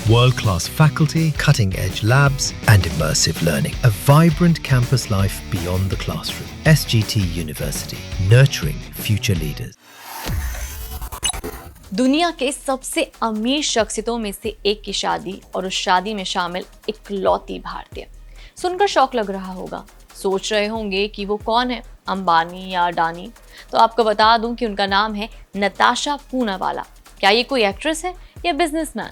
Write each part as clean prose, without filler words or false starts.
World-class faculty, cutting-edge labs, and immersive learning. A vibrant campus life beyond the classroom. SGT University, nurturing future leaders. दुनिया के सबसे अमीर शख्सियतों में से एक की शादी और उस शादी में शामिल इकलौती भारतीय। सुनकर शौक लग रहा होगा, सोच रहे होंगे कि वो कौन है, अंबानी या अडानी। तो आपको बता दूं कि उनका नाम है नताशा पूनावाला। क्या ये कोई एक्ट्रेस है या बिजनेसमैन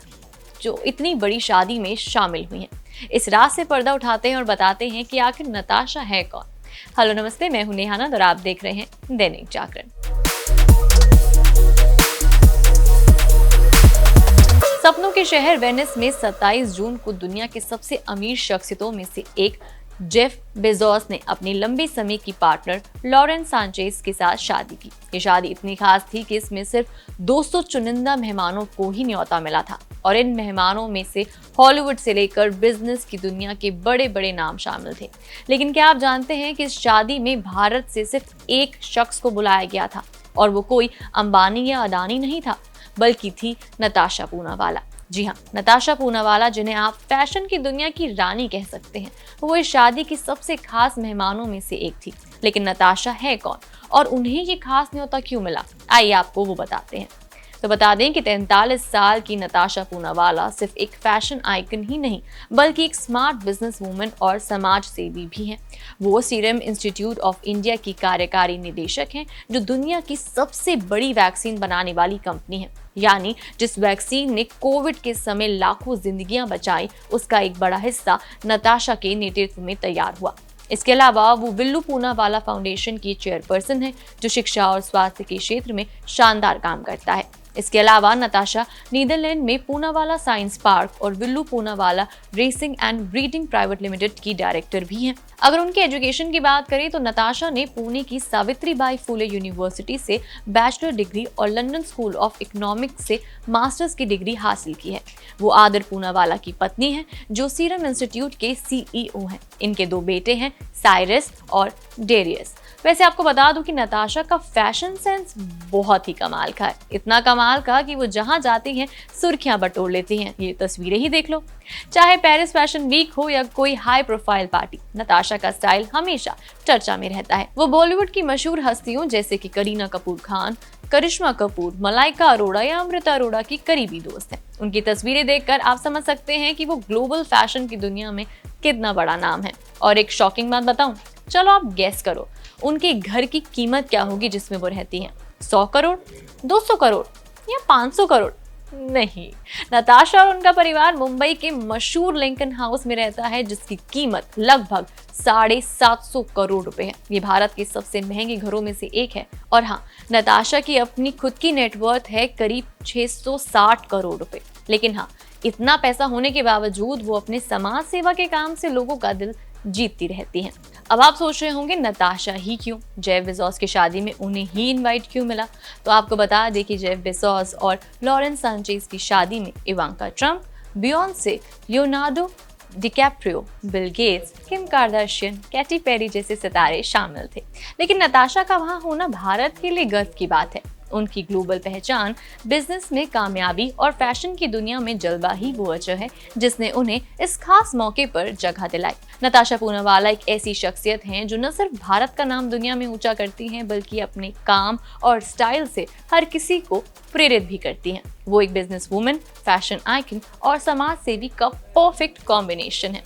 जो इतनी बड़ी शादी में शामिल हुई हैं? इस राज से पर्दा उठाते हैं और बताते हैं कि आखिर नताशा है कौन। हेलो नमस्ते, मैं हूं नेहा नंद और आप देख रहे हैं दैनिक जागरण। सपनों के शहर वेनिस में 27 जून को दुनिया के सबसे अमीर शख्सियतों में से एक जेफ बेजोस ने अपनी लंबे समय की पार्टनर लॉरेन सांचेज के साथ शादी की। ये शादी इतनी खास थी कि इसमें सिर्फ 200 चुनिंदा मेहमानों को ही न्योता मिला था और इन मेहमानों में से हॉलीवुड से लेकर बिजनेस की दुनिया के बड़े बड़े नाम शामिल थे। लेकिन क्या आप जानते हैं कि इस शादी में भारत से सिर्फ एक शख्स को बुलाया गया था और वो कोई अंबानी या अडानी नहीं था, बल्कि थी नताशा पूनावाला। जी हाँ, नताशा पूनावाला, जिन्हें आप फैशन की दुनिया की रानी कह सकते हैं, वो इस शादी की सबसे खास मेहमानों में से एक थी। लेकिन नताशा है कौन और उन्हें ये खास न्योता क्यों मिला, आइए आपको वो बताते हैं। तो बता दें कि 43 साल की नताशा पूनावाला सिर्फ एक फैशन आइकन ही नहीं, बल्कि एक स्मार्ट बिजनेस वूमन और समाज सेवी भी हैं। वो सीरम इंस्टीट्यूट ऑफ इंडिया की कार्यकारी निदेशक हैं, जो दुनिया की सबसे बड़ी वैक्सीन बनाने वाली कंपनी है। यानी जिस वैक्सीन ने कोविड के समय लाखों जिंदगियां बचाई, उसका एक बड़ा हिस्सा नताशा के नेतृत्व में तैयार हुआ। इसके अलावा वो विल्लू पूनावाला फाउंडेशन की चेयरपर्सन है, जो शिक्षा और स्वास्थ्य के क्षेत्र में शानदार काम करता है। इसके अलावा नताशा नीदरलैंड में पूनावाला साइंस पार्क और Villoo Poonawalla racing and breeding private limited की डायरेक्टर भी हैं। अगर उनके एजुकेशन की बात करें तो नताशा ने पुणे की सावित्रीबाई फुले यूनिवर्सिटी से बैचलर डिग्री और लंदन स्कूल ऑफ इकोनॉमिक्स से मास्टर्स की डिग्री हासिल की है। वो आदर पूनावाला की पत्नी है, जो सीरम इंस्टीट्यूट के CEO हैं। इनके 2 बेटे हैं, साइरस और डेरियस। वैसे आपको बता दूं कि नताशा का फैशन सेंस बहुत ही कमाल का है। इतना कमाल का कि वो जहां जाती हैं सुर्खियां बटोर लेती हैं। ये तस्वीरें ही देख लो। चाहे पेरिस फैशन वीक हो या कोई हाई प्रोफाइल पार्टी, नताशा का स्टाइल हमेशा चर्चा में रहता है। वो बॉलीवुड की मशहूर हस्तियों जैसे कि करीना कपूर खान, करिश्मा कपूर, मलाइका अरोड़ा या अमृता अरोड़ा की करीबी दोस्त हैं। उनकी तस्वीरें देखकर आप समझ सकते हैं कि वो ग्लोबल फैशन की दुनिया में कितना बड़ा नाम है। और एक शॉकिंग बात बताऊं, चलो आप गेस करो, उनके घर की कीमत क्या होगी जिसमें वो रहती हैं? 100 करोड़, 200 करोड़ या 500 करोड़? नहीं, नताशा और उनका परिवार मुंबई के मशहूर लिंकन हाउस में रहता है, जिसकी कीमत लगभग 750 करोड़ रुपए है। ये भारत के सबसे महंगे घरों में से एक है। और हाँ, नताशा की अपनी खुद की नेटवर्थ है करीब 660 करोड़ रुपए। लेकिन हाँ, इतना पैसा होने के बावजूद वो अपने समाज सेवा के काम से लोगों का दिल जीतती रहती हैं। अब आप सोच रहे होंगे नताशा ही क्यों, जेफ बेजोस की शादी में उन्हें ही इनवाइट क्यों मिला? तो आपको बता दें कि जेफ बेजोस और लॉरेन सांचेज की शादी में Ivanka Trump, Beyonce, Leonardo DiCaprio, Bill Gates, Kim Kardashian, Katy Perry जैसे सितारे शामिल थे। लेकिन नताशा का वहां होना भारत के लिए गर्व की बात है। उनकी ग्लोबल पहचान, बिजनेस में कामयाबी और फैशन की दुनिया में जलवा ही वो वजह है जिसने उन्हें इस खास मौके पर जगह दिलाई। नताशा पूनावाला एक ऐसी शख्सियत हैं जो न सिर्फ भारत का नाम दुनिया में ऊंचा करती हैं, बल्कि अपने काम और स्टाइल से हर किसी को प्रेरित भी करती हैं। वो एक बिजनेस वूमन, फैशन आइकन और समाज सेवी का परफेक्ट कॉम्बिनेशन है।